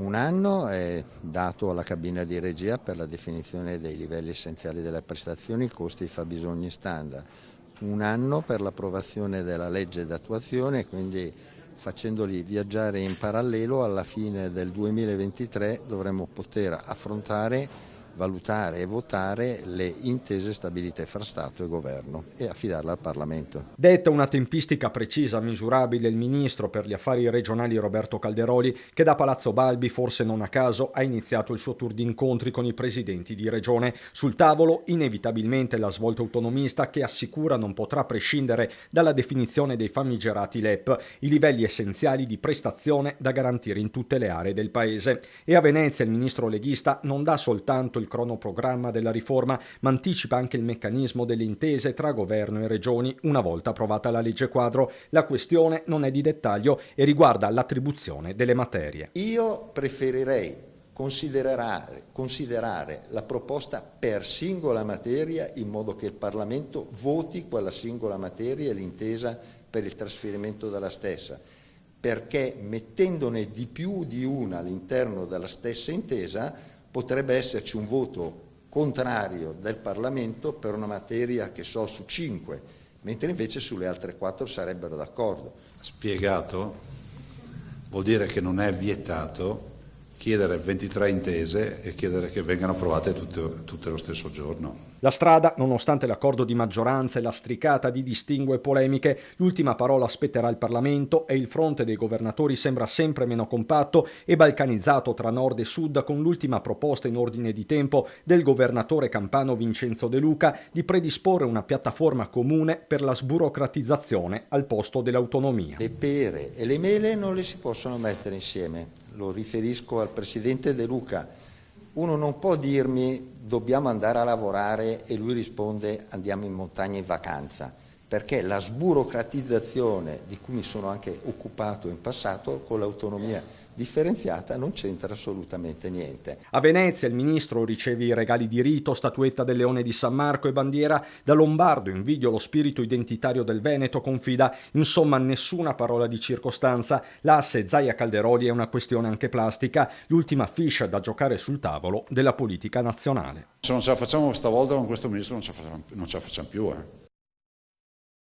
Un anno è dato alla cabina di regia per la definizione dei livelli essenziali delle prestazioni, costi e fabbisogni standard. Un anno per l'approvazione della legge d'attuazione, quindi facendoli viaggiare in parallelo, alla fine del 2023 dovremo poter affrontare, valutare e votare le intese stabilite fra Stato e Governo e affidarle al Parlamento. Detta una tempistica precisa, misurabile, il ministro per gli affari regionali Roberto Calderoli, che da Palazzo Balbi, forse non a caso, ha iniziato il suo tour di incontri con i presidenti di regione. Sul tavolo, inevitabilmente, la svolta autonomista che assicura non potrà prescindere dalla definizione dei famigerati LEP, i livelli essenziali di prestazione da garantire in tutte le aree del paese. E a Venezia il ministro leghista non dà soltanto il cronoprogramma della riforma, ma anticipa anche il meccanismo delle intese tra governo e regioni una volta approvata la legge quadro. La questione non è di dettaglio e riguarda l'attribuzione delle materie. Io preferirei considerare la proposta per singola materia, in modo che il Parlamento voti quella singola materia e l'intesa per il trasferimento della stessa, perché mettendone di più di una all'interno della stessa intesa potrebbe esserci un voto contrario del Parlamento per una materia che so su 5, mentre invece sulle altre 4 sarebbero d'accordo. Spiegato vuol dire che non è vietato chiedere 23 intese e chiedere che vengano approvate tutte lo stesso giorno. La strada, nonostante l'accordo di maggioranza e la stricata di distinguo e polemiche, l'ultima parola spetterà al Parlamento e il fronte dei governatori sembra sempre meno compatto e balcanizzato tra nord e sud, con l'ultima proposta in ordine di tempo del governatore campano Vincenzo De Luca di predisporre una piattaforma comune per la sburocratizzazione al posto dell'autonomia. Le pere e le mele non le si possono mettere insieme, lo riferisco al presidente De Luca. Uno non può dirmi dobbiamo andare a lavorare e lui risponde andiamo in montagna in vacanza, perché la sburocratizzazione di cui mi sono anche occupato in passato con l'autonomia differenziata non c'entra assolutamente niente. A Venezia il ministro riceve i regali di rito, statuetta del Leone di San Marco e bandiera. Da lombardo invidio lo spirito identitario del Veneto, confida, insomma nessuna parola di circostanza. L'asse Zaia Calderoli è una questione anche plastica, l'ultima fiche da giocare sul tavolo della politica nazionale. Se non ce la facciamo stavolta con questo ministro non ce la facciamo più.